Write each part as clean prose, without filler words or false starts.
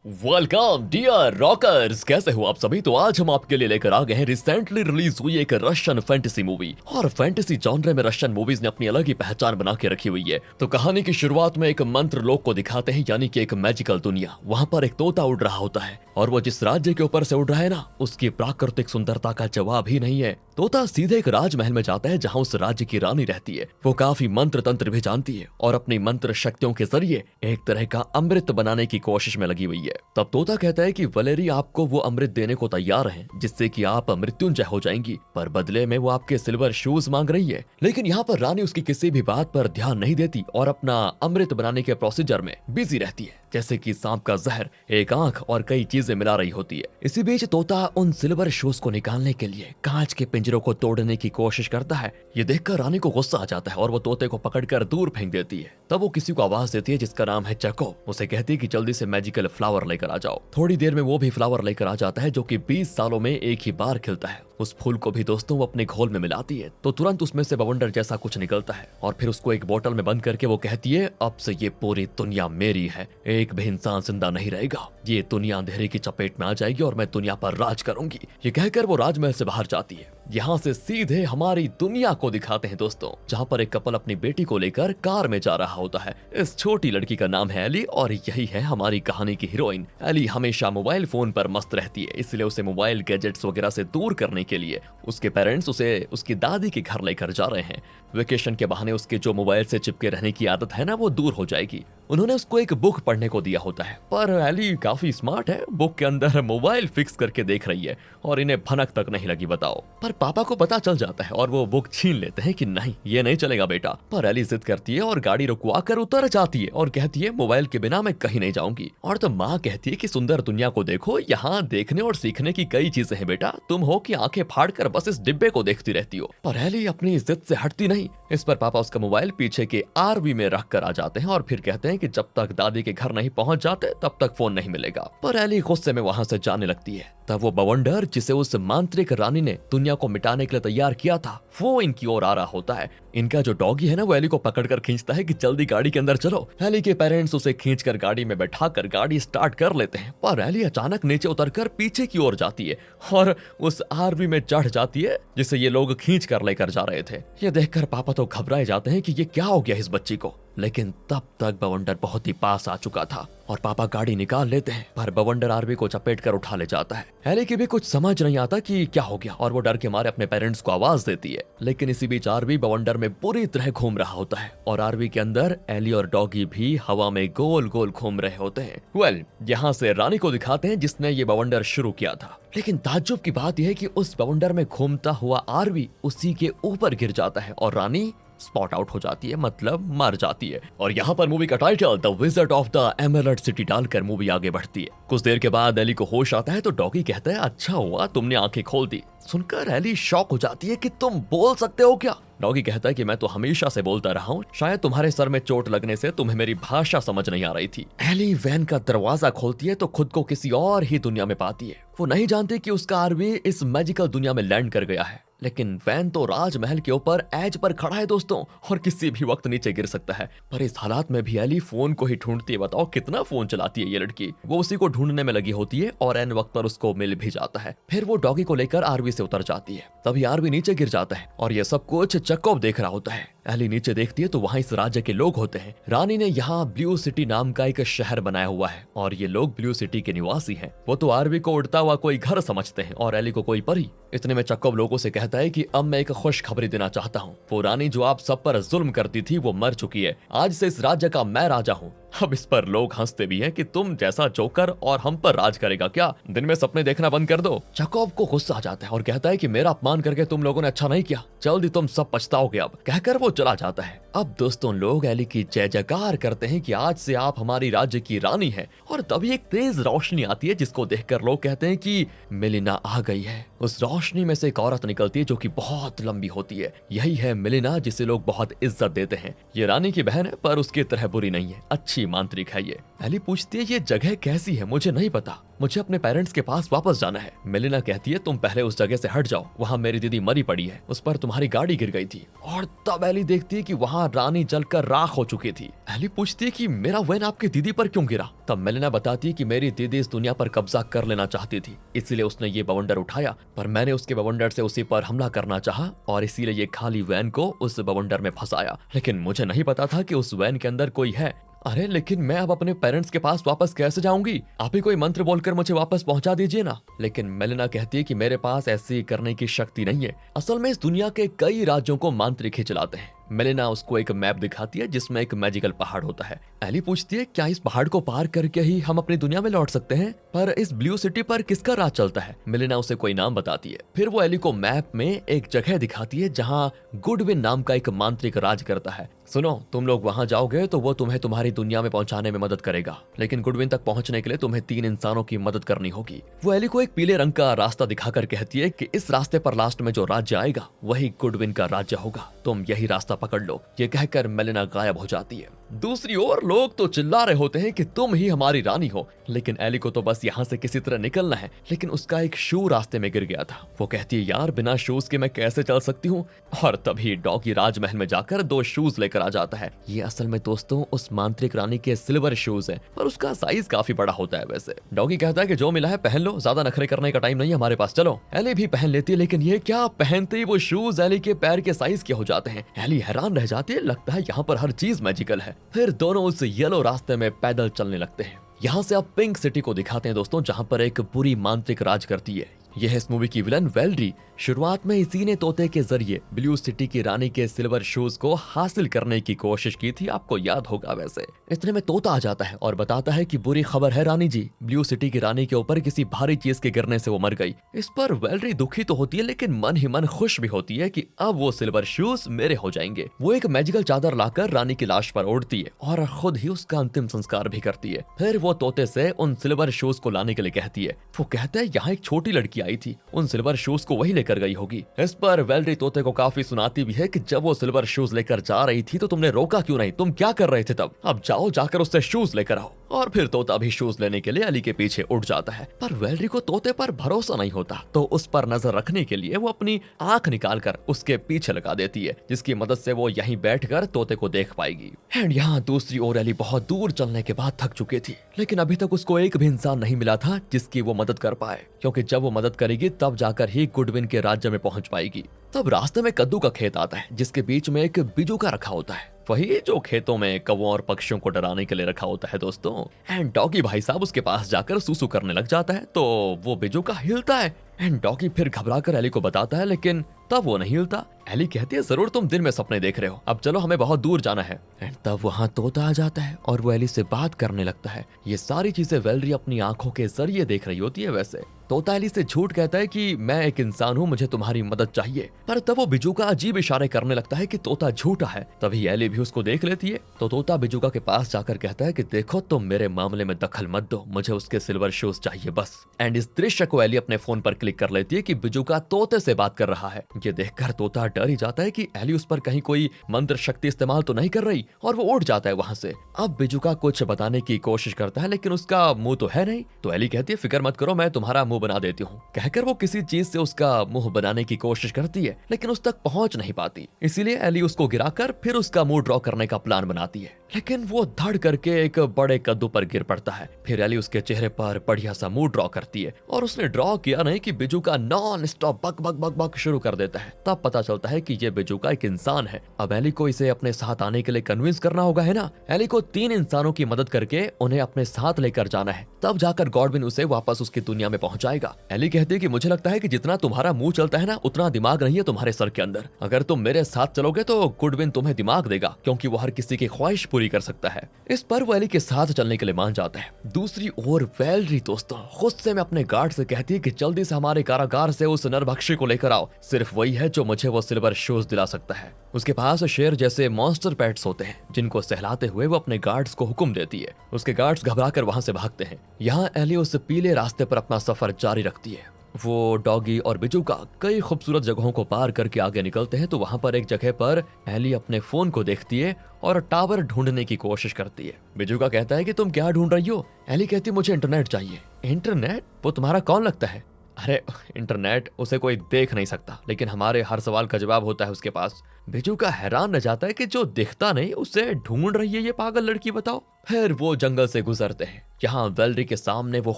Welcome dear rockers, कैसे हो आप सभी। तो आज हम आपके लिए लेकर आ गए हैं रिसेंटली रिलीज हुई एक रशियन फैंटेसी मूवी। और फैंटेसी जॉनर में रशियन मूवीज ने अपनी अलग ही पहचान बना के रखी हुई है। तो कहानी की शुरुआत में एक मंत्र लोक को दिखाते हैं, यानी कि एक मैजिकल दुनिया। वहाँ पर एक तोता उड़ रहा होता है और वो जिस राज्य के ऊपर से उड़ रहा है ना, उसकी प्राकृतिक सुंदरता का जवाब ही नहीं है। तोता सीधे एक राजमहल में जाता है जहाँ उस राज्य की रानी रहती है। वो काफी मंत्र तंत्र भी जानती है और अपनी मंत्र शक्तियों के जरिए एक तरह का अमृत बनाने की कोशिश में लगी हुई है। तब तोता कहता है कि वलेरी आपको वो अमृत देने को तैयार है जिससे कि आप मृत्युंजय हो जाएंगी, पर बदले में वो आपके सिल्वर शूज मांग रही है। लेकिन यहाँ पर रानी उसकी किसी भी बात पर ध्यान नहीं देती और अपना अमृत बनाने के प्रोसीजर में बिजी रहती है, जैसे कि सांप का जहर, एक आंख और कई चीजें मिला रही होती है। इसी बीच तोता उन सिल्वर शूज को निकालने के लिए कांच के पिंजरों को तोड़ने की कोशिश करता है। ये देखकर रानी को गुस्सा आ जाता है और वो तोते को पकड़कर दूर फेंक देती है। तब वो किसी को आवाज देती है जिसका नाम है चको। उसे कहती है कि जल्दी से मैजिकल फ्लावर लेकर आ जाओ। थोड़ी देर में वो भी फ्लावर लेकर आ जाता है जो कि 20 सालों में एक ही बार खिलता है। उस फूल को भी दोस्तों वो अपने घोल में मिलाती है तो तुरंत उसमें से बवंडर जैसा कुछ निकलता है और फिर उसको एक बोतल में बंद करके वो कहती है, अब से ये पूरी दुनिया मेरी है, एक भी इंसान जिंदा नहीं रहेगा। ये दुनिया अंधेरे की चपेट में आ जाएगी और मैं दुनिया पर राज करूंगी। ये कहकर वो राजमहल से बाहर जाती है। यहाँ से सीधे हमारी दुनिया को दिखाते हैं दोस्तों, जहाँ पर एक कपल अपनी बेटी को लेकर कार में जा रहा होता है। इस छोटी लड़की का नाम है एली और यही है हमारी कहानी की हीरोइन। एली हमेशा मोबाइल फोन पर मस्त रहती है, इसलिए उसे मोबाइल गैजेट्स वगैरह से दूर करने के लिए उसके पेरेंट्स उसे उसकी दादी के घर लेकर जा रहे हैं। वेकेशन के बहाने उसके जो मोबाइल से चिपके रहने की आदत है ना, वो दूर हो जाएगी। उन्होंने उसको एक बुक पढ़ने को दिया होता है, पर एली काफी स्मार्ट है, बुक के अंदर मोबाइल फिक्स करके देख रही है और इन्हें भनक तक नहीं लगी बताओ। पर पापा को पता चल जाता है और वो बुक छीन लेते हैं कि नहीं ये नहीं चलेगा बेटा। पर एली जिद करती है और गाड़ी रुकवा कर उतर जाती है और कहती है मोबाइल के बिना मैं कहीं नहीं जाऊंगी। और तो माँ कहती है कि सुंदर दुनिया को देखो, यहाँ देखने और सीखने की कई चीजें हैं बेटा, तुम हो कि आंखें फाड़ कर बस इस डिब्बे को देखती रहती हो। पर एली अपनी जिद से हटती नहीं। इस पर पापा उसका मोबाइल पीछे के आरवी में रख कर आ जाते हैं और फिर कहते हैं कि जब तक दादी के घर नहीं पहुंच जाते तब तक फोन नहीं मिलेगा। पर एली गुस्से में वहां से जाने लगती है। तब वो बवंडर जिसे उस मांत्रिक रानी ने दुनिया को मिटाने के लिए तैयार किया था, वो इनकी ओर आ रहा होता है। इनका जो डॉगी है ना, वो एली को पकड़कर खींचता है कि जल्दी गाड़ी के अंदर चलो। एली के पेरेंट्स उसे खींचकर गाड़ी में बैठाकर गाड़ी स्टार्ट कर लेते हैं, पर एली अचानक नीचे उतरकर पीछे की ओर जाती है और उस आरवी में चढ़ जाती है जिसे ये लोग खींच कर लेकर जा रहे थे। ये देखकर पापा तो घबराए जाते हैं कि ये क्या हो गया इस बच्ची को। लेकिन तब तक बवंडर बहुत ही पास आ चुका था और पापा गाड़ी निकाल लेते हैं, पर बवंडर आरवी को चपेट कर उठा ले जाता है। एली की भी कुछ समझ नहीं आता कि क्या हो गया और वो डर के मारे अपने पेरेंट्स को आवाज देती है। लेकिन इसी बीच आरवी बवंडर में पूरी तरह घूम रहा होता है और आरवी के अंदर एली और डॉगी भी हवा में गोल गोल घूम रहे होते हैं। यहाँ से रानी को दिखाते हैं जिसने ये बवंडर शुरू किया था। लेकिन ताज्जुब की बात यह है कि उस बवंडर में घूमता हुआ आरवी उसी के ऊपर गिर जाता है और रानी स्पॉट आउट हो जाती है, मतलब मर जाती है। और यहाँ पर मूवी का title the wizard of the emerald city डालकर मूवी आगे बढ़ती है। कुछ देर के बाद एली को होश आता है तो डॉगी कहता है, अच्छा हुआ तुमने आंखें खोल दी। सुनकर एली शॉक हो जाती है कि तुम बोल सकते हो क्या। डॉगी कहता है कि मैं तो हमेशा से बोलता रहा हूँ, शायद तुम्हारे सर में चोट लगने से तुम्हें मेरी भाषा समझ नहीं आ रही थी। एली वैन का दरवाजा खोलती है तो खुद को किसी और ही दुनिया में पाती है। वो नहीं जानती कि उसका आरवी इस मैजिकल दुनिया में लैंड कर गया है। लेकिन वैन तो राजमहल के ऊपर एज पर खड़ा है दोस्तों और किसी भी वक्त नीचे गिर सकता है। पर इस हालात में भी एली फोन को ही ढूंढती है। बताओ कितना फोन चलाती है ये लड़की। वो उसी को ढूंढने में लगी होती है और एन वक्त पर उसको मिल भी जाता है। फिर वो डॉगी को लेकर आरवी से उतर जाती है। तभी आरवी नीचे गिर जाता है और ये सब कुछ चकोब देख रहा होता है। एली नीचे देखती है तो वहाँ इस राज्य के लोग होते हैं। रानी ने यहाँ ब्लू सिटी नाम का एक शहर बनाया हुआ है और ये लोग ब्लू सिटी के निवासी हैं। वो तो आरवी को उड़ता हुआ कोई घर समझते हैं और एली को कोई परी। इतने में चकोब लोगों से कहता है कि अब मैं एक खुशखबरी देना चाहता हूँ। वो रानी जो आप सब पर जुल्म करती थी वो मर चुकी है। आज से इस राज्य का मैं राजा हूँ। अब इस पर लोग हंसते भी हैं कि तुम जैसा जोकर और हम पर राज करेगा क्या, दिन में सपने देखना बंद कर दो। चकोब को गुस्सा आ जाता है और कहता है कि मेरा अपमान करके तुम लोगों ने अच्छा नहीं किया, जल्दी तुम सब पछताओगे अब, कहकर वो चला जाता है। अब दोस्तों लोग एली की जय जयकार करते हैं कि आज से आप हमारी राज्य की रानी है। और तभी एक तेज रोशनी आती है जिसको देखकर लोग कहते हैं कि मेलिना आ गई है। उस रोशनी में से एक औरत निकलती है जो कि बहुत लंबी होती है। यही है मेलिना जिसे लोग बहुत इज्जत देते हैं। ये रानी की बहन है पर उसकी तरह बुरी नहीं है, अच्छी असली मांत्रिक है ये। एली पूछती है ये जगह कैसी है, मुझे नहीं पता, मुझे अपने पेरेंट्स के पास वापस जाना है। मेलिना कहती है तुम पहले उस जगह से हट जाओ, वहाँ मेरी दीदी मरी पड़ी है, उस पर तुम्हारी गाड़ी गिर गई थी। और तब एली देखती है कि वहाँ रानी जलकर राख हो चुकी थी। एली पूछती है कि मेरा वैन आपकी दीदी पर क्यों गिरा? तब मेलिना बताती है कि मेरी दीदी इस दुनिया पर कब्जा कर लेना चाहती थी, इसीलिए उसने ये बवंडर उठाया, पर मैंने उसके बवंडर से उसी पर हमला करना चाहा और इसीलिए ये खाली वैन को उस बवंडर में फंसाया। लेकिन मुझे नहीं पता था कि उस वैन के अंदर कोई है। अरे लेकिन मैं अब अपने पेरेंट्स के पास वापस कैसे जाऊंगी? आप ही कोई मंत्र बोलकर मुझे वापस पहुंचा दीजिए ना। लेकिन मेलिना कहती है कि मेरे पास ऐसी करने की शक्ति नहीं है। असल में इस दुनिया के कई राज्यों को मांत्रिक ही चलाते हैं। मेलिना उसको एक मैप दिखाती है जिसमें एक मैजिकल पहाड़ होता है। एली पूछती है क्या इस पहाड़ को पार करके ही हम अपनी दुनिया में लौट सकते हैं? पर इस ब्लू सिटी पर किसका राज चलता है? मेलिना उसे कोई नाम बताती है। फिर वो एली को मैप में एक जगह दिखाती है जहाँ गुडविन नाम का एक मांत्रिक राज करता है। सुनो, तुम लोग वहां जाओगे तो वो तुम्हें तुम्हारी दुनिया में पहुंचाने में मदद करेगा, लेकिन गुडविन तक पहुंचने के लिए तुम्हें 3 इंसानों की मदद करनी होगी। वो एली को एक पीले रंग का रास्ता दिखाकर कहती है कि इस रास्ते पर लास्ट में जो राज्य आएगा वही गुडविन का राज्य होगा, तुम यही रास्ता पकड़ लो। ये कहकर मेलिना गायब हो जाती है। दूसरी ओर लोग तो चिल्ला रहे होते हैं कि तुम ही हमारी रानी हो, लेकिन एली को तो बस यहाँ से किसी तरह निकलना है। लेकिन उसका एक शू रास्ते में गिर गया था। वो कहती है यार बिना शूज के मैं कैसे चल सकती हूँ? और तभी डॉगी राजमहल में जाकर 2 शूज लेकर आ जाता है। ये असल में दोस्तों उस मांत्रिक रानी के सिल्वर शूज है, पर उसका साइज काफी बड़ा होता है। वैसे डॉगी कहता है कि जो मिला है पहन लो, ज्यादा नखरे करने का टाइम नहीं है हमारे पास, चलो। एली भी पहन लेती है, लेकिन ये क्या, पहनते ही वो शूज एली के पैर के साइज के हो जाते हैं। एली हैरान रह जाती है, लगता है यहाँ पर हर चीज मैजिकल है। फिर दोनों उस येलो रास्ते में पैदल चलने लगते हैं। यहाँ से आप पिंक सिटी को दिखाते हैं दोस्तों, जहाँ पर एक बुरी मांत्रिक राज करती है। यह है इस मूवी की विलन वेलरी। शुरुआत में इसी ने तोते के जरिए ब्लू सिटी की रानी के सिल्वर शूज को हासिल करने की कोशिश की थी, आपको याद होगा। वैसे इतने में तोता आ जाता है और बताता है कि बुरी खबर है रानी जी, ब्लू सिटी की रानी के ऊपर किसी भारी चीज के गिरने से वो मर गई। इस पर वेलरी दुखी तो होती है, लेकिन मन ही मन खुश भी होती है कि अब वो सिल्वर शूज मेरे हो जाएंगे। वो एक मैजिकल चादर लाकर रानी की लाश पर ओढ़ती है और खुद ही उसका अंतिम संस्कार भी करती है। फिर वो तोते से उन सिल्वर शूज को लाने के लिए कहती है। वो कहता है यहाँ एक छोटी लड़की आई थी, उन सिल्वर शूज को वही लेकर गई होगी। इस पर वेलरी तोते को काफी सुनाती भी है कि जब वो सिल्वर शूज लेकर जा रही थी तो तुमने रोका क्यों नहीं, तुम क्या कर रहे थे तब? अब जाओ, जाकर उससे शूज लेकर आओ। और फिर तोता भी शूज लेने के लिए एली के पीछे उड़ जाता है। पर वेलरी को तोते पर भरोसा नहीं होता, तो उस पर नजर रखने के लिए वो अपनी आंख निकालकर उसके पीछे लगा देती है, जिसकी मदद से वो यहीं बैठकर तोते को देख पाएगी। एंड यहाँ दूसरी ओर एली बहुत दूर चलने के बाद थक चुकी थी, लेकिन अभी तक उसको एक भी इंसान नहीं मिला था जिसकी वो मदद कर पाए, क्योंकि जब वो मदद करेगी तब जाकर ही गुडविन के राज्य में पहुंच पाएगी। तब रास्ते में कद्दू का खेत आता है, जिसके बीच में एक बिजूका रखा होता है, वही जो खेतों में कौवों और पक्षियों को डराने के लिए रखा होता है दोस्तों। एंड डॉगी भाई साहब उसके पास जाकर सूसू करने लग जाता है, तो वो बिजूका हिलता है। एंड डॉगी फिर घबराकर एली को बताता है, लेकिन तब वो नहीं हिलता। एली कहती है जरूर तुम दिन में सपने देख रहे हो, अब चलो हमें बहुत दूर जाना है। एंड तब वहाँ तोता आ जाता है और वो एली से बात करने लगता है। ये सारी चीजें वेलरी अपनी आंखों के जरिए देख रही होती है। वैसे तोता एली से झूठ कहता है कि मैं एक इंसान हूँ, मुझे तुम्हारी मदद चाहिए। पर तब वो बिजूका अजीब इशारे करने लगता है कि तोता झूठा है। तभी एली भी उसको देख लेती है, तो तोता बिजूका के पास जाकर कहता है कि देखो तुम मेरे मामले में दखल मत दो, मुझे उसके सिल्वर शूज चाहिए बस। एंड इस दृश्य को एली अपने फोन पर क्लिक कर लेती है कि बिजूका तोते से बात कर रहा है। ये देखकर तोता डर ही जाता है कि एली उस पर कहीं कोई मंत्र शक्ति इस्तेमाल तो नहीं कर रही, और वो उड़ जाता है वहां से। अब बिजूका कुछ बताने की कोशिश करता है, लेकिन उसका मुंह तो है नहीं। तो एली कहती है फिक्र मत करो, मैं तुम्हारा मुंह बना देती हूँ। कहकर वो किसी चीज से उसका मुंह बनाने की कोशिश करती है, लेकिन उस तक पहुंच नहीं पाती। इसीलिए एली उसको गिराकर फिर उसका मुंह ड्रॉ करने का प्लान बनाती है, लेकिन वो धड़ करके एक बड़े कद्दू पर गिर पड़ता है। फिर एली उसके चेहरे पर बढ़िया सा मुंह ड्रॉ करती है, और उसने ड्रॉ किया नहीं कि बिजूका नॉन स्टॉप बक बक बक बक शुरू कर देता है। तब पता चलता है कि ये बिजूका एक इंसान है। अब एली को इसे अपने साथ आने के लिए कन्विंस करना होगा, है ना। एली को 3 इंसानों की मदद करके उन्हें अपने साथ लेकर जाना है, तब जाकर गॉडविन उसे वापस उसकी दुनिया में पहुंचाएगा। एली कहती है कि मुझे लगता है कि जितना तुम्हारा मुंह चलता है ना, उतना दिमाग नहीं है तुम्हारे सर के अंदर। अगर तुम मेरे साथ चलोगे तो गुडविन तुम्हें दिमाग देगा, क्योंकि वो हर किसी की ख्वाहिश पूरी कर सकता है। इस पर वो एली के साथ चलने के लिए मान जाता है। दूसरी ओर वेलरी दोस्तों गुस्से में अपने गार्ड से कहती है कि जल्दी से हमारे कारागार से उस नरभक्षी को लेकर आओ, सिर्फ वही है जो मुझे वो सिल्वर शूज दिला सकता है। उसके पास शेर जैसे मॉन्स्टर पेट्स होते हैं, जिनको सहलाते हुए वो अपने गार्ड्स को हुक्म देती है। उसके गार्ड्स घबराकर वहां से भागते हैं। यहाँ एली उस पीले रास्ते पर अपना सफर जारी रखती है। वो डॉगी और बिजूका कई खूबसूरत जगहों को पार करके आगे निकलते हैं तो वहां पर एक जगह पर एली अपने फोन को देखती है और टावर ढूंढने की कोशिश करती है। बिजूका कहता है कि तुम क्या ढूंढ रही हो? एली कहती मुझे इंटरनेट चाहिए। इंटरनेट? वो तुम्हारा कौन लगता है? अरे इंटरनेट, उसे कोई देख नहीं सकता, लेकिन हमारे हर सवाल का जवाब होता है उसके पास। बिजूका हैरान रह जाता है कि जो दिखता नहीं उसे ढूंढ रही है ये पागल लड़की, बताओ। फिर वो जंगल से गुजरते हैं। यहाँ वेलरी के सामने वो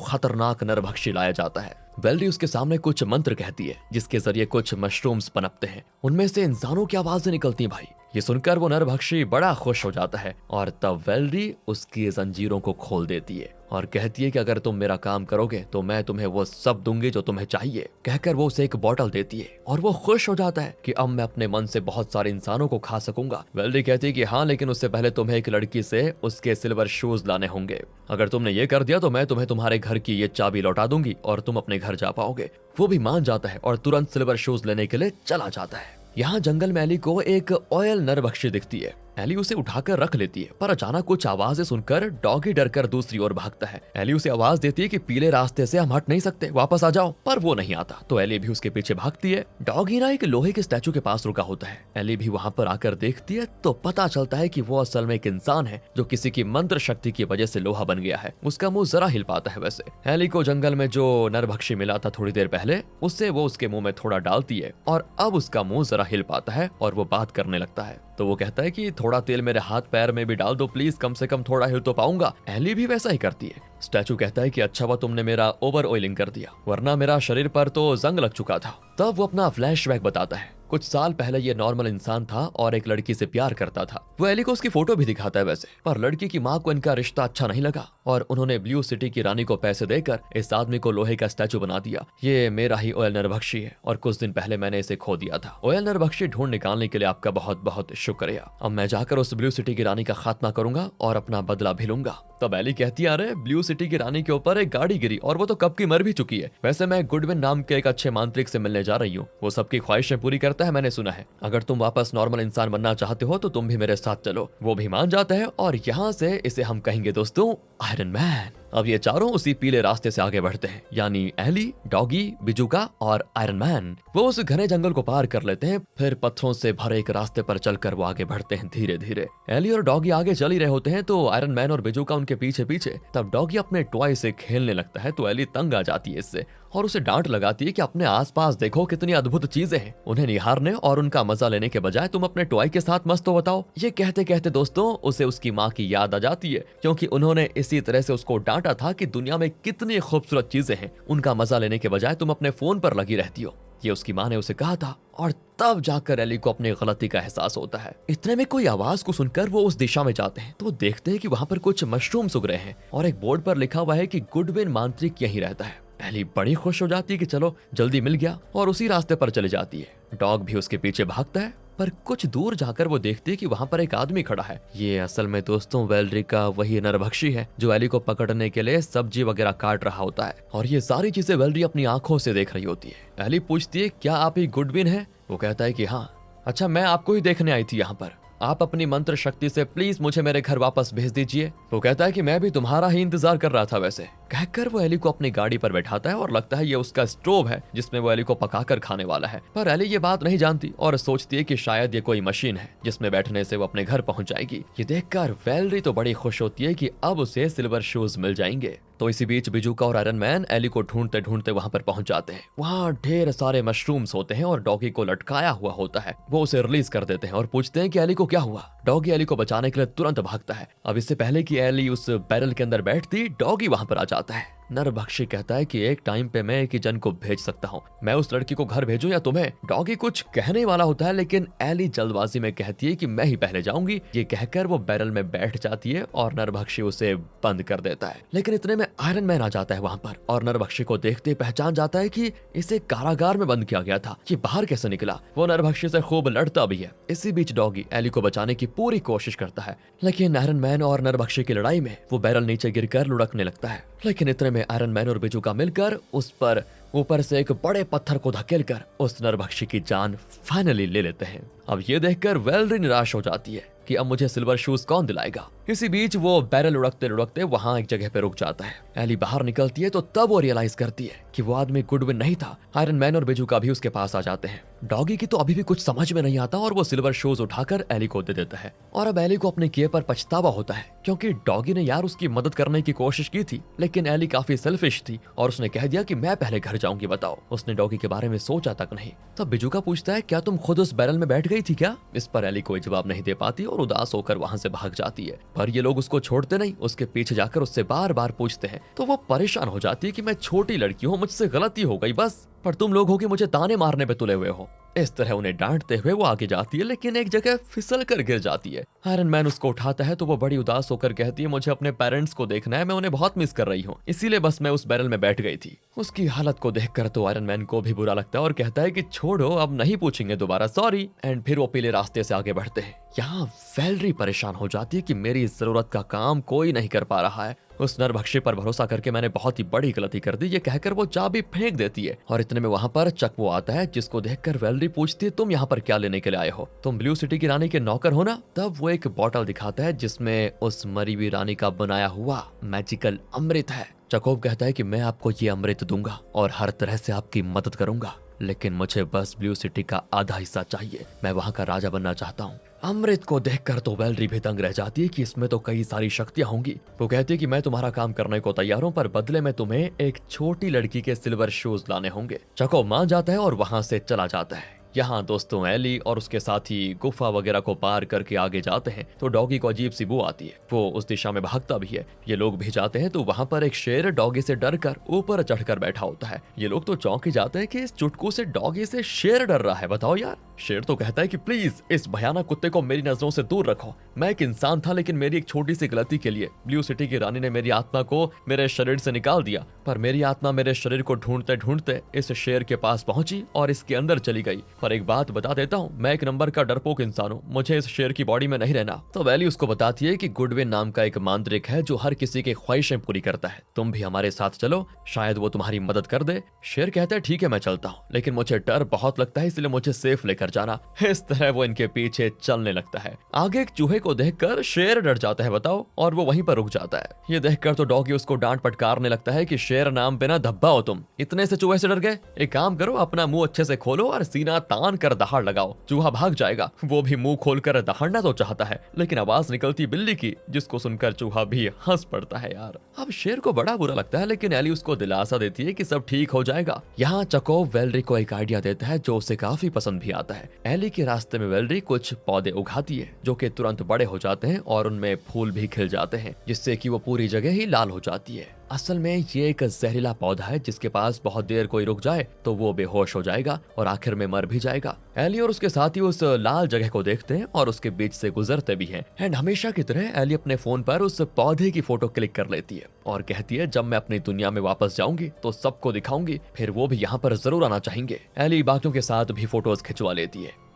खतरनाक नरभक्षी लाया जाता है। वेलरी उसके सामने कुछ मंत्र कहती है जिसके जरिए कुछ मशरूम्स पनपते हैं। उनमें से इंसानों की आवाजें निकलती हैं भाई। ये सुनकर वो नरभक्षी बड़ा खुश हो जाता है और तब वेलरी उसकी जंजीरों को खोल देती है और कहती है कि अगर तुम मेरा काम करोगे तो मैं तुम्हें वो सब दूंगी जो तुम्हें चाहिए। कहकर वो उसे एक बोतल देती है और वो खुश हो जाता है कि अब मैं अपने मन से बहुत सारे इंसानों को खा सकूंगा। वेलरी कहती है कि हाँ, लेकिन उससे पहले तुम्हें एक लड़की से उसके सिल्वर शूज लाने होंगे। अगर तुमने ये कर दिया तो मैं तुम्हें तुम्हारे घर की ये चाबी लौटा दूंगी और तुम अपने घर जा पाओगे। वो भी मान जाता है और तुरंत सिल्वर शूज लेने के लिए चला जाता है। यहाँ जंगल में एली को एक ऑयल नरभक्षी दिखती है। एली उसे उठाकर रख लेती है, पर अचानक कुछ आवाजें सुनकर डॉगी डरकर दूसरी ओर भागता है। एली उसे आवाज देती है कि पीले रास्ते से हम हट नहीं सकते, वापस आ जाओ, पर वो नहीं आता, तो एली भी उसके पीछे भागती है। डॉगी ना एक लोहे के स्टैचू के पास रुका होता है। एली भी वहां पर आकर देखती है तो पता चलता है कि वो असल में एक इंसान है जो किसी की मंत्र शक्ति की वजह से लोहा बन गया है। उसका मुंह जरा हिल पाता है। वैसे एली को जंगल में जो नरभक्षी मिला था थोड़ी देर पहले, उससे वो उसके मुंह में थोड़ा डालती है और अब उसका मुंह जरा हिल पाता है और वो बात करने लगता है। तो वो कहता है कि थोड़ा तेल मेरे हाथ पैर में भी डाल दो प्लीज, कम से कम थोड़ा हिल तो पाऊंगा। एली भी वैसा ही करती है। स्टैचू कहता है कि अच्छा हुआ तुमने मेरा ओवर ऑयलिंग कर दिया, वरना मेरा शरीर पर तो जंग लग चुका था। तब वो अपना फ्लैशबैक बताता है। कुछ साल पहले ये नॉर्मल इंसान था और एक लड़की से प्यार करता था। वो एली को उसकी फोटो भी दिखाता है वैसे, पर लड़की की माँ को इनका रिश्ता अच्छा नहीं लगा और उन्होंने ब्लू सिटी की रानी को पैसे देकर इस आदमी को लोहे का स्टैचू बना दिया। ये मेरा ही ऑयल नरभक्षी है और कुछ दिन पहले मैंने इसे खो दिया था। ऑयल नरभक्षी ढूंढ निकालने के लिए आपका बहुत बहुत शुक्रिया। अब मैं जाकर उस ब्लू सिटी की रानी का खात्मा करूंगा और अपना बदला भी लूंगा। तब एली कहती है, अरे ब्लू सिटी की रानी के ऊपर एक गाड़ी गिरी और वो तो कब की मर भी चुकी है। वैसे मैं गुडविन नाम के एक अच्छे मांत्रिक से मिलने जा रही हूँ, वो सबकी ख्वाहिशें पूरी करता है, मैंने सुना है। अगर तुम वापस नॉर्मल इंसान बनना चाहते हो तो तुम भी मेरे साथ चलो। वो भी मान जाता है और यहाँ से इसे हम कहेंगे दोस्तों आयरन मैन। अब ये चारों उसी पीले रास्ते से आगे बढ़ते हैं, यानी एली, डॉगी, बिजूका और आयरन मैन। वो उस घने जंगल को पार कर लेते हैं। फिर पत्थरों से भरे एक रास्ते पर चलकर वो आगे बढ़ते हैं धीरे धीरे। एली और डॉगी आगे चल ही रहे होते हैं तो आयरन मैन और बिजूका उनके पीछे पीछे। तब डॉगी अपने टॉय से खेलने लगता है तो एली तंग आ जाती है इससे और उसे डांट लगाती है कि अपने आसपास देखो कितनी अद्भुत चीजें हैं, उन्हें निहारने और उनका मजा लेने के बजाय तुम अपने टॉय के साथ मस्त हो, बताओ। ये कहते कहते दोस्तों उसे उसकी माँ की याद आ जाती है, क्योंकि उन्होंने इसी तरह से उसको डांटा था कि दुनिया में कितनी खूबसूरत चीजें हैं, उनका मजा लेने के बजाय तुम अपने फोन पर लगी रहती हो। ये उसकी माँ ने उसे कहा था और तब जाकर एली को अपनी गलती का एहसास होता है। इतने में कोई आवाज को सुनकर वो उस दिशा में जाते हैं तो देखते हैं कि वहां पर कुछ मशरूम उग रहे हैं और एक बोर्ड पर लिखा हुआ है कि गुडविन मांत्रिक यहीं रहता है। एली बड़ी खुश हो जाती है कि चलो जल्दी मिल गया और उसी रास्ते पर चली जाती है। डॉग भी उसके पीछे भागता है, पर कुछ दूर जाकर वो देखती है कि वहां पर एक आदमी खड़ा है। ये असल में दोस्तों वेलरी का वही नरभक्षी है जो एली को पकड़ने के लिए सब्जी वगैरह काट रहा होता है और ये सारी चीजें वेलरी अपनी आंखों से देख रही होती है। एली पूछती है, क्या आप ही गुडविन है? वो कहता है कि हाँ। अच्छा, मैं आपको ही देखने आई थी यहाँ पर, आप अपनी मंत्र शक्ति से प्लीज मुझे मेरे घर वापस भेज दीजिए। वो कहता है कि मैं भी तुम्हारा ही इंतजार कर रहा था वैसे। कहकर वो एली को अपनी गाड़ी पर बैठाता है और लगता है ये उसका स्टोव है जिसमें वो एली को पकाकर खाने वाला है। पर एली ये बात नहीं जानती और सोचती है कि शायद ये कोई मशीन है जिसमें बैठने से वो अपने घर पहुंच जाएगी। ये देखकर वेलरी तो बड़ी खुश होती है कि अब उसे सिल्वर शूज मिल जाएंगे। तो इसी बीच बिजूका और आयरन मैन एली को ढूंढते ढूंढते वहां पर पहुंच जाते हैं। वहां ढेर सारे मशरूम्स होते हैं और डॉगी को लटकाया हुआ होता है। वो उसे रिलीज कर देते हैं और पूछते हैं कि एली को क्या हुआ। डॉगी एली को बचाने के लिए तुरंत भागता है। अब इससे पहले कि एली उस बैरल के अंदर बैठती, डॉगी वहां पर आ जाता है। नरभक्षी कहता है कि एक टाइम पे मैं एक ही जन को भेज सकता हूँ, मैं उस लड़की को घर भेजूं या तुम्हें? डॉगी कुछ कहने वाला होता है लेकिन एली जल्दबाजी में कहती है कि मैं ही पहले जाऊंगी। ये कहकर वो बैरल में बैठ जाती है और नरभक्षी उसे बंद कर देता है। लेकिन इतने में आयरन मैन आ जाता है वहां पर और नरभक्षी को देखते पहचान जाता है कि इसे कारागार में बंद किया गया था, ये बाहर कैसे निकला। वो नरभक्षी से खूब लड़ता भी है। इसी बीच डॉगी एली को बचाने की पूरी कोशिश करता है, लेकिन आयरन मैन और नरभक्षी की लड़ाई में वो बैरल नीचे गिरकर लुढ़कने लगता है। लेकिन इतने में आयरन मैन और बिजूका मिलकर उस पर ऊपर से एक बड़े पत्थर को धकेलकर उस नरभक्षी की जान फाइनली ले लेते हैं। अब ये देखकर वेलरी निराश हो जाती है कि अब मुझे सिल्वर शूज कौन दिलाएगा। इसी बीच वो बैरल लुढ़कते लुढ़कते वहां एक जगह पे रुक जाता है। एली बाहर निकलती है तो तब वो रियलाइज करती है कि वो आदमी गुडविन नहीं था। आयरन मैन और बिजूका भी उसके पास आ जाते हैं। डॉगी की तो अभी भी कुछ समझ में नहीं आता और वो सिल्वर शूज उठाकर एली को दे देता है। और अब एली को अपने किए पर पछतावा होता है, क्योंकि डॉगी ने यार उसकी मदद करने की कोशिश की थी, लेकिन एली काफी सेल्फिश थी और उसने कह दिया कि मैं पहले घर जाऊंगी। बताओ, उसने डॉगी के बारे में सोचा तक नहीं। तब बिजूका पूछता है, क्या तुम खुद उस बैरल में बैठ गई थी क्या? इस पर एली कोई जवाब नहीं दे पाती और उदास होकर वहां से भाग जाती है। पर ये लोग उसको छोड़ते नहीं, उसके पीछे जाकर उससे बार बार पूछते हैं। तो वो परेशान हो जाती है कि मैं छोटी लड़की हूँ, मुझसे गलती हो गई बस, पर तुम लोग हो कि मुझे ताने मारने पे तुले हुए हो। इस तरह उन्हें डांटते हुए वो आगे जाती है, लेकिन एक जगह फिसल कर गिर जाती है। आयरन मैन उसको उठाता है तो वो बड़ी उदास होकर कहती है, मुझे अपने पेरेंट्स को देखना है, मैं उन्हें बहुत मिस कर रही हूँ, इसीलिए बस मैं उस बैरल में बैठ गई थी। उसकी हालत को देखकर तो आयरन मैन को भी बुरा लगता है और कहता है कि छोड़ो, अब नहीं पूछेंगे दोबारा, सॉरी। एंड फिर वो पीले रास्ते से आगे बढ़ते हैं। यहाँ वेलरी परेशान हो जाती है कि मेरी जरूरत का काम कोई नहीं कर पा रहा है। उस नरभक्षी पर भरोसा करके मैंने बहुत ही बड़ी गलती कर दी, ये कहकर वो चाबी फेंक देती है। और इतने में वहां पर चकवो आता है, जिसको देखकर वेलरी पूछती है, तुम यहाँ पर क्या लेने के लिए आए हो? तुम ब्लू सिटी की रानी के नौकर हो ना? तब वो एक बॉटल दिखाता है जिसमें उस मरी हुई रानी का बनाया हुआ मैजिकल अमृत है। चकोब कहता है कि मैं आपको ये अमृत दूंगा और हर तरह से आपकी मदद करूंगा, लेकिन मुझे बस ब्लू सिटी का आधा हिस्सा चाहिए, मैं वहां का राजा बनना चाहता हूँ। अमृत को देखकर तो वेलरी भी दंग रह जाती है कि इसमें तो कई सारी शक्तियां होंगी। वो कहती है कि मैं तुम्हारा काम करने को तैयार हूँ, पर बदले में तुम्हें एक छोटी लड़की के सिल्वर शूज लाने होंगे। चको मान जाता है और वहां से चला जाता है। यहाँ दोस्तों एली और उसके साथी गुफा वगैरह को पार करके आगे जाते हैं तो डॉगी को अजीब सी बू आती है। वो उस दिशा में भागता भी है। ये लोग भी जाते हैं तो वहां पर एक शेर डॉगी से डरकर ऊपर चढ़कर बैठा होता है। ये लोग तो चौंक ही जाते हैं कि इस चुटकू से डॉगी से शेर डर रहा है। बताओ यार। शेर तो कहता है कि प्लीज इस भयानक कुत्ते को मेरी नजरों से दूर रखो। मैं एक इंसान था, लेकिन मेरी एक छोटी सी गलती के लिए ब्लू सिटी की रानी ने मेरी आत्मा को मेरे शरीर से निकाल दिया। पर मेरी आत्मा मेरे शरीर को ढूंढते ढूंढते इस शेर के पास पहुंची और इसके अंदर चली गई। पर एक बात बता देता हूँ, मैं एक नंबर का डरपोक इंसान हूँ, मुझे इस शेर की बॉडी में नहीं रहना। तो वैली उसको बताती है कि गुडविन नाम का एक मांत्रिक है जो हर किसी की ख्वाहिशें पूरी करता है, तुम भी हमारे साथ चलो, शायद वो तुम्हारी मदद कर दे। शेर कहता है ठीक है मैं चलता हूँ, लेकिन मुझे डर बहुत लगता है, इसलिए मुझे सेफ लेकर जाना। इस तरह वो इनके पीछे चलने लगता है। आगे एक चूहे को देखकर शेर डर जाता है बताओ, और वो वहीं पर रुक जाता है। ये देखकर तो डॉगी उसको डांट पटकारने लगता है कि शेर नाम पे ना धब्बा हो तुम, इतने से चूहे से डर गए? एक काम करो, अपना मुंह अच्छे से खोलो और सीना तान कर दहाड़ लगाओ, चूहा भाग जाएगा। वो भी मुंह खोलकर दहाड़ना तो चाहता है, लेकिन आवाज निकलती बिल्ली की, जिसको सुनकर चूहा भी हंस पड़ता है यार। अब शेर को बड़ा बुरा लगता है, लेकिन एली उसको दिलासा देती है कि सब ठीक हो जाएगा। यहाँ चकोव वेलरी को एक आइडिया देता है जो उसे काफी पसंद भी आता है। एली के रास्ते में वेलरी कुछ पौधे उगाती है जो कि तुरंत बड़े हो जाते हैं और उनमें फूल भी खिल जाते हैं, जिससे कि वो पूरी जगह ही लाल हो जाती है। असल में ये एक जहरीला पौधा है जिसके पास बहुत देर कोई रुक जाए तो वो बेहोश हो जाएगा और आखिर में मर भी जाएगा। एली और उसके साथी उस लाल जगह को देखते हैं और उसके बीच से गुजरते भी हैं। एंड हमेशा की तरह एली अपने फोन पर उस पौधे की फोटो क्लिक कर लेती है और कहती है जब मैं अपनी दुनिया में वापस जाऊंगी तो सबको दिखाऊंगी, फिर वो भी यहाँ पर जरूर आना चाहेंगे। एली बाकियों के साथ भी फोटोज खिंचवा लेती है।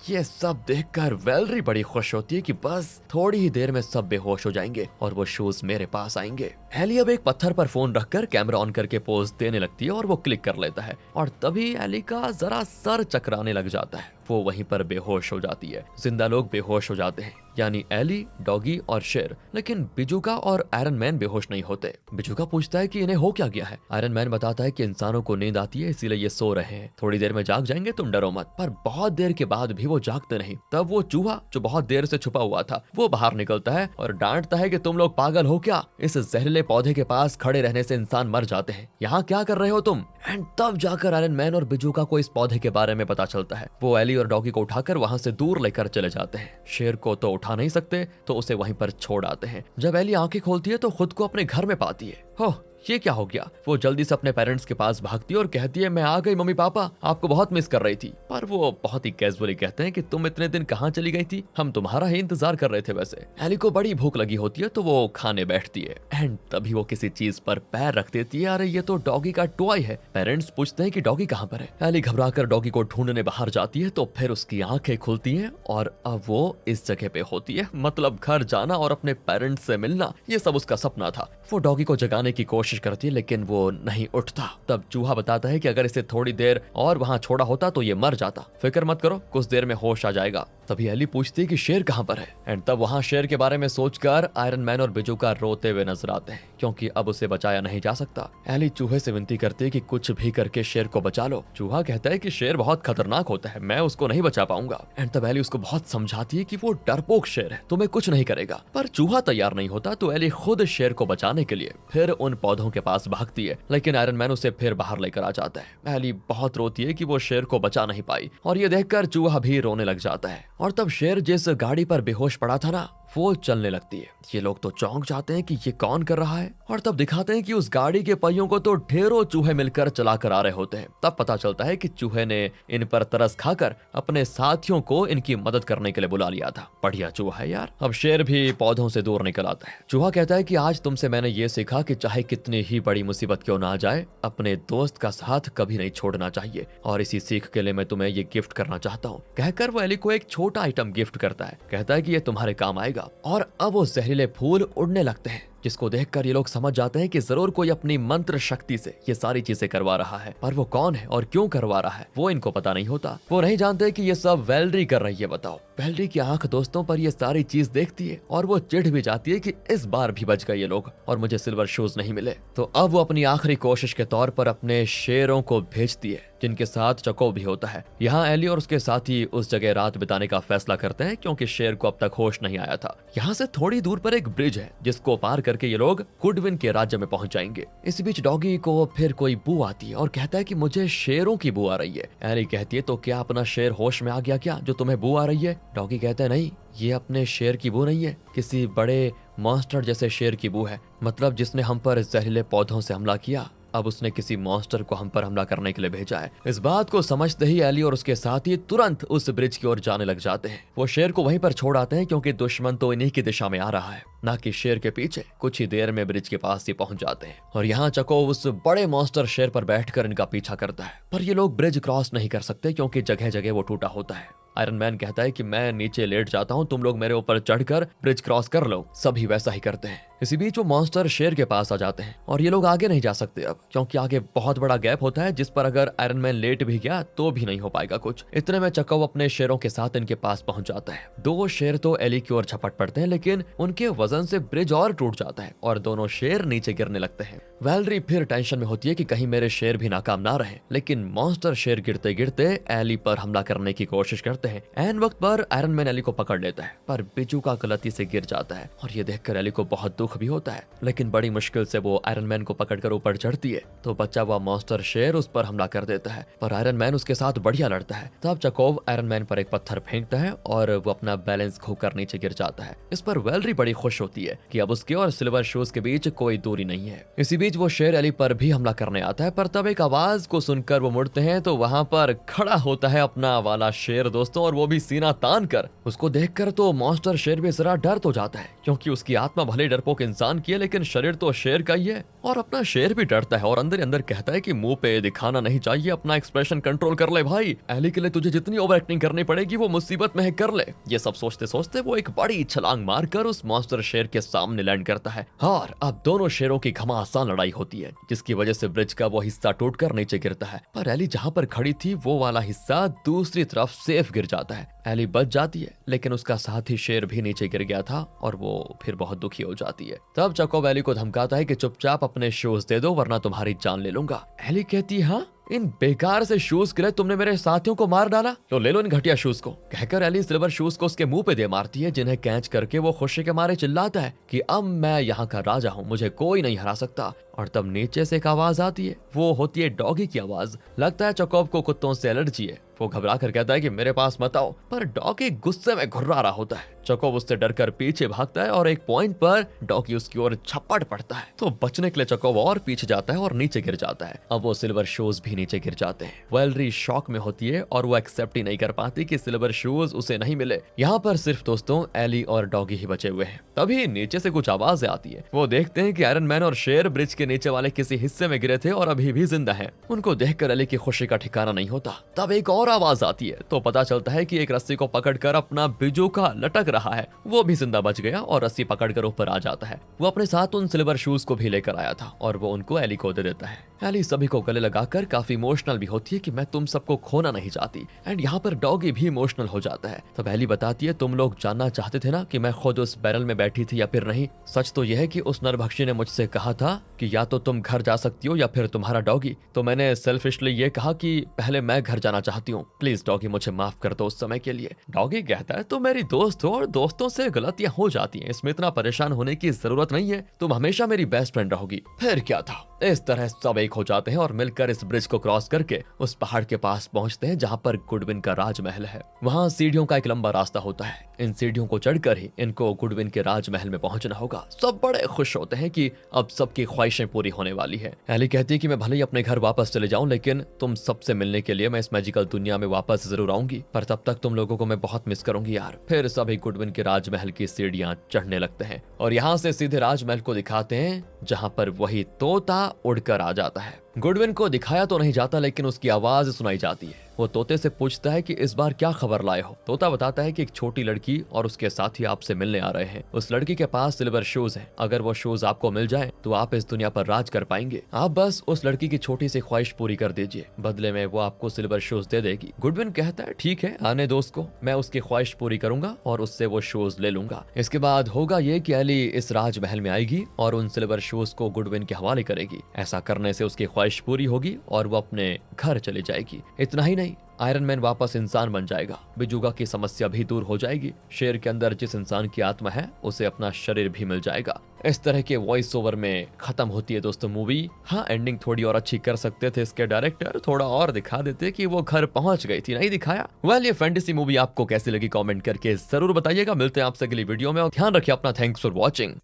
ये सब देखकर वेलरी बड़ी खुश होती है कि बस थोड़ी ही देर में सब बेहोश हो जाएंगे और वो शूज मेरे पास आएंगे। एली अब एक पत्थर पर फोन रखकर कैमरा ऑन करके पोज देने लगती है और वो क्लिक कर लेता है और तभी एली का जरा सर चकराने लग जाता है। वो वहीं पर बेहोश हो जाती है। जिंदा लोग बेहोश हो जाते हैं, यानी एली, डॉगी और शेर, लेकिन बिजूका और आयरन मैन बेहोश नहीं होते। बिजूका पूछता है कि इन्हें हो क्या गया है। आयरन मैन बताता है कि इंसानों को नींद आती है इसीलिए ये सो रहे हैं, थोड़ी देर में जाग जाएंगे, तुम डरो मत। पर बहुत देर के बाद भी वो जागते नहीं। तब वो चूहा जो बहुत देर से छुपा हुआ था वो बाहर निकलता है और डांटता है कि तुम लोग पागल हो क्या, इस जहरीले पौधे के पास खड़े रहने से इंसान मर जाते हैं, यहाँ क्या कर रहे हो तुम। एंड तब जाकर आयरन मैन और बिजूका को इस पौधे के बारे में पता चलता है। वो एली और डॉगी को उठाकर वहां से दूर लेकर चले जाते हैं। शेर को तो उठा नहीं सकते तो उसे वहीं पर छोड़ आते हैं। जब एली आंखें खोलती है तो खुद को अपने घर में पाती है। हो ये क्या हो गया। वो जल्दी से अपने पेरेंट्स के पास भागती है और कहती है मैं आ गई मम्मी पापा, आपको बहुत मिस कर रही थी। पर वो बहुत ही कैजुअली कहते हैं कि तुम इतने दिन कहाँ चली गई थी, हम तुम्हारा ही इंतजार कर रहे थे। वैसे एली को बड़ी भूख लगी होती है तो वो खाने बैठती है। एंड तभी वो किसी चीज पर पैर रख देती है। अरे ये तो डॉगी का टॉय है। पेरेंट्स पूछते हैं कि डॉगी कहाँ पर है। एली घबराकर डॉगी को ढूंढने बाहर जाती है तो फिर उसकी आंखें खुलती हैं और अब वो इस जगह पे होती है। मतलब घर जाना और अपने पेरेंट्स से मिलना, ये सब उसका सपना था। वो डॉगी को जगाने की कोशिश कोशिश करती है लेकिन वो नहीं उठता। तब चूहा बताता है कि अगर इसे थोड़ी देर और वहां छोड़ा होता तो ये मर जाता, फिक्र मत करो, कुछ देर में होश आ जाएगा। तभी एली पूछती है कि शेर कहाँ पर है, एंड तब वहां शेर के बारे में सोचकर आयरन मैन और बिजूका रोते हुए नजर आते हैं क्योंकि अब उसे बचाया नहीं जा सकता। एली चूहे से विनती करती है कि कुछ भी करके शेर को बचा लो। चूहा कहता है कि शेर बहुत खतरनाक होता है, मैं उसको नहीं बचा पाऊंगा। एंड तब एली उसको बहुत समझाती है कि वो डरपोक शेर है, तुम्हें कुछ नहीं करेगा। पर चूहा तैयार नहीं होता तो एली खुद शेर को बचाने के लिए फिर उन पौधों के पास भागती है, लेकिन आयरन मैन उसे फिर बाहर लेकर आ जाता है। एली बहुत रोती है कि वो शेर को बचा नहीं पाई और ये देखकर चूहा भी रोने लग जाता है। और तब शेर जिस गाड़ी पर बेहोश पड़ा था ना, वो चलने लगती है। ये लोग तो चौंक जाते हैं कि ये कौन कर रहा है, और तब दिखाते हैं कि उस गाड़ी के पहियों को तो ढेरों चूहे मिलकर चला कर आ रहे होते हैं। तब पता चलता है कि चूहे ने इन पर तरस खाकर अपने साथियों को इनकी मदद करने के लिए बुला लिया था। बढ़िया चूहा है यार। अब शेर भी पौधों से दूर निकल आता है। चूहा कहता है कि आज तुमसे मैंने ये सीखा कि चाहे कितनी ही बड़ी मुसीबत क्यों ना आ जाए, अपने दोस्त का साथ कभी नहीं छोड़ना चाहिए, और इसी सीख के लिए मैं तुम्हें ये गिफ्ट करना चाहता हूँ। कहकर वो एली को एक छोटा आइटम गिफ्ट करता है। कहता है कि ये तुम्हारे काम आएगा। और अब वो जहरीले फूल उड़ने लगते हैं, जिसको देखकर ये लोग समझ जाते हैं कि जरूर कोई अपनी मंत्र शक्ति से ये सारी चीजें करवा रहा है। पर वो कौन है और क्यों करवा रहा है वो इनको पता नहीं होता। वो नहीं जानते कि ये सब वेलरी कर रही है। बताओ, वेलरी की आंख दोस्तों पर ये सारी चीज देखती है और वो चिढ़ भी जाती है कि इस बार भी बच गए ये लोग और मुझे सिल्वर शूज नहीं मिले। तो अब वो अपनी आखिरी कोशिश के तौर पर अपने शेरों को भेजती है, जिनके साथ चको भी होता है। यहाँ एली और उसके साथी उस जगह रात बिताने का फैसला करते हैं क्योंकि शेर को अब तक होश नहीं आया था। यहाँ से थोड़ी दूर पर एक ब्रिज है जिसको पार करके ये लोग गुडविन के राज्य में पहुंच जाएंगे। इस बीच डॉगी को फिर कोई बू आती है और कहता है कि मुझे शेरों की बू आ रही है। एली कहती है तो क्या अपना शेर होश में आ गया क्या जो तुम्हें बू आ रही है? डॉगी कहता है नहीं, ये अपने शेर की बू नहीं है, किसी बड़े मॉन्स्टर जैसे शेर की बू है। मतलब जिसने हम पर जहरीले पौधों से हमला किया, अब उसने किसी मॉन्स्टर को हम पर हमला करने के लिए भेजा है। इस बात को समझते ही एली और उसके साथी तुरंत उस ब्रिज की ओर जाने लग जाते हैं। वो शेर को वहीं पर छोड़ आते हैं क्योंकि दुश्मन तो इन्हीं की दिशा में आ रहा है, ना कि शेर के पीछे। कुछ ही देर में ब्रिज के पास ही पहुंच जाते हैं और यहाँ चको उस बड़े मॉन्स्टर शेर पर बैठकर इनका पीछा करता है। पर ये लोग ब्रिज क्रॉस नहीं कर सकते क्योंकि जगह जगह वो टूटा होता है। आयरन मैन कहता है कि मैं नीचे लेट जाता हूँ, तुम लोग मेरे ऊपर चढ़कर ब्रिज क्रॉस कर लो। सभी वैसा ही करते हैं। इसी बीच वो मॉन्स्टर शेर के पास आ जाते हैं और ये लोग आगे नहीं जा सकते अब, क्योंकि आगे बहुत बड़ा गैप होता है जिस पर अगर आयरन मैन लेट भी गया तो भी नहीं हो पाएगा कुछ। इतने में चक्का अपने शेरों के साथ इनके पास पहुंच जाता है। दो शेर तो एली की ओर झपट पड़ते हैं, लेकिन उनके वजन से ब्रिज और टूट जाता है और दोनों शेर नीचे गिरने लगते हैं। वैलरी फिर टेंशन में होती है कि कहीं मेरे शेर भी नाकाम ना रहे, लेकिन मॉन्स्टर शेर गिरते गिरते एली पर हमला करने की कोशिश करते हैं। एन वक्त पर आयरन मैन एली को पकड़ लेता है, पर बिजू का गलती से गिर जाता है और ये देखकर एली को बहुत दुख भी होता है। लेकिन बड़ी मुश्किल से वो आयरन मैन को पकड़कर ऊपर चढ़ती है तो बच्चा हुआ मॉन्स्टर शेर उस पर हमला कर देता है, पर आयरन मैन उसके साथ बढ़िया लड़ता है। तब चकोव आयरन मैन पर एक पत्थर फेंकता है और वो अपना बैलेंस खोकर नीचे गिर जाता है। इस पर वैलरी बड़ी खुश होती है कि अब उसके और सिल्वर शूज के बीच कोई दूरी नहीं है। इसी बीच वो शेर एली पर भी हमला करने आता है, पर तब एक आवाज को सुनकर वो मुड़ते हैं तो वहां पर खड़ा होता है अपना वाला शेर दोस्तों, और वो भी सीना तान कर। उसको देखकर तो मॉन्स्टर शेर भी जरा डर तो जाता है, क्योंकि उसकी आत्मा भले डरपोक इंसान की है लेकिन शरीर तो शेर का ही है। और अपना शेर भी डरता है और अंदर अंदर कहता है कि मुंह पे दिखाना नहीं चाहिए, अपना एक्सप्रेशन कंट्रोल कर ले भाई। एली के लिए तुझे जितनी ओवर एक्टिंग करनी पड़ेगी वो मुसीबत में है, कर ले। ये सब सोचते सोचते वो एक बड़ी छलांग मारकर उस मॉन्स्टर शेर के सामने लैंड करता है और अब दोनों शेरों की घमासान लड़ाई होती है, जिसकी वजह से ब्रिज का वो हिस्सा टूटकर नीचे गिरता है। पर एली जहां पर खड़ी थी वो वाला हिस्सा दूसरी तरफ सेफ गिर जाता है। एली बच जाती है, लेकिन उसका साथी शेर भी नीचे गिर गया था और वो फिर बहुत दुखी हो जाती है। तब चको एली को धमकाता है कि चुपचाप अपने शूज दे दो वरना तुम्हारी जान ले लूंगा। एली कहती है हाँ, इन बेकार से शूज के लिए तुमने मेरे साथियों को मार डाला, तो ले लो इन घटिया शूज को। कहकर एली सिल्वर शूज को उसके मुंह पे दे मारती है, जिन्हें कैच करके वो खुशी के मारे चिल्लाता है कि अब मैं यहाँ का राजा हूँ, मुझे कोई नहीं हरा सकता। और तब नीचे से एक आवाज आती है, वो होती है डॉगी की आवाज। लगता है चकोब को कुत्तों से एलर्जी है। वो घबरा कर कहता है कि मेरे पास मत आओ, पर डॉगी गुस्से में घुर्रा रहा होता है। चकोब उससे डरकर पीछे भागता है और एक पॉइंट पर डॉगी उसकी ओर झपट पड़ता है, तो बचने के लिए चकोब और पीछे जाता है और नीचे गिर जाता है। अब वो सिल्वर शूज भी नीचे गिर जाते हैं। वैलरी शॉक में होती है और वो एक्सेप्ट ही नहीं कर पाती कि सिल्वर शूज उसे नहीं मिले। यहाँ पर सिर्फ दोस्तों एली और डॉगी ही बचे हुए हैं। तभी नीचे से कुछ आवाजें आती है। वो देखते हैं कि आयरन मैन और शेर ब्रिज के नीचे वाले किसी हिस्से में गिरे थे और अभी भी जिंदा हैं। उनको देखकर एली की खुशी का ठिकाना नहीं होता। तब एक और आवाज आती है तो पता चलता है कि एक रस्सी को पकड़कर अपना बिजूका लटक रहा है। वो भी जिंदा बच गया और रस्सी पकड़कर ऊपर आ जाता है। वो अपने साथ उन सिल्वर शूज को भी लेकर आया था और वो उनको एली को दे देता है। एली सभी को गले लगाकर काफी इमोशनल भी होती है कि मैं तुम सबको खोना नहीं चाहती। एंड यहाँ पर डॉगी भी इमोशनल हो जाता है। तब एली बताती है तुम लोग जानना चाहते थे ना कि मैं खुद उस बैरल में बैठी थी या फिर नहीं। सच तो यह है कि उस नरभक्षी ने मुझसे कहा था कि या तो तुम घर जा सकती हो या फिर तुम्हारा डॉगी। तो मैंने सेल्फिशली ये कहा कि पहले मैं घर जाना चाहती हूँ, प्लीज डॉगी मुझे माफ कर दो उस समय के लिए। डॉगी कहता है तुम मेरी दोस्त हो और दोस्तों से गलतियां हो जाती हैं, इसमें इतना परेशान होने की जरूरत नहीं है, तुम हमेशा मेरी बेस्ट फ्रेंड रहोगी। फिर क्या था, इस तरह सब एक हो जाते हैं और मिलकर इस ब्रिज को क्रॉस करके उस पहाड़ के पास पहुंचते हैं जहां पर गुडविन का राजमहल है। वहां सीढ़ियों का एक लंबा रास्ता होता है। इन सीढ़ियों को चढ़कर ही इनको गुडविन के राजमहल में पहुंचना होगा। सब बड़े खुश होते हैं कि अब सबकी ख्वाहिशें पूरी होने वाली है। एली कहती है कि मैं भले ही अपने घर वापस चले जाऊं, लेकिन तुम सबसे मिलने के लिए मैं इस मैजिकल दुनिया में वापस जरूर आऊंगी, पर तब तक तुम लोगों को मैं बहुत मिस करूंगी यार। फिर सभी गुडविन के राजमहल की सीढ़ियां चढ़ने लगते हैं और यहाँ से सीधे राजमहल को दिखाते हैं जहां पर वही तोता उड़कर आ जाता है। गुडविन को दिखाया तो नहीं जाता लेकिन उसकी आवाज सुनाई जाती है। वो तोते से पूछता है कि इस बार क्या खबर लाए हो। तोता बताता है कि एक छोटी लड़की और उसके साथी आपसे मिलने आ रहे हैं। उस लड़की के पास सिल्वर शूज हैं। अगर वो शूज आपको मिल जाएं तो आप इस दुनिया पर राज कर पाएंगे। आप बस उस लड़की की छोटी सी ख्वाहिश पूरी कर दीजिए, बदले में वो आपको सिल्वर शूज दे देगी। गुडविन कहता है ठीक है, आने दो उसको, मैं उसकी ख्वाहिश पूरी करूंगा और उससे वो शूज ले लूंगा। इसके बाद होगा ये कि एली इस राजमहल में आएगी और उन सिल्वर शूज को गुडविन के हवाले करेगी। ऐसा करने से उसकी ख्वाहिश पूरी होगी और वो अपने घर चली जाएगी। इतना ही नहीं, आयरन मैन वापस इंसान बन जाएगा। बिजूगा की समस्या भी दूर हो जाएगी। शेर के अंदर जिस इंसान की आत्मा है उसे अपना शरीर भी मिल जाएगा। इस तरह के वॉइस ओवर में खत्म होती है दोस्तों मूवी। हाँ, एंडिंग थोड़ी और अच्छी कर सकते थे इसके डायरेक्टर, थोड़ा और दिखा देते कि वो घर पहुंच गई थी, नहीं दिखाया। वेल, ये फैंटेसी मूवी आपको कैसी लगी कमेंट करके जरूर बताइएगा। मिलते हैं आपसे अगली वीडियो में और ध्यान रखिए अपना। Thanks for watching.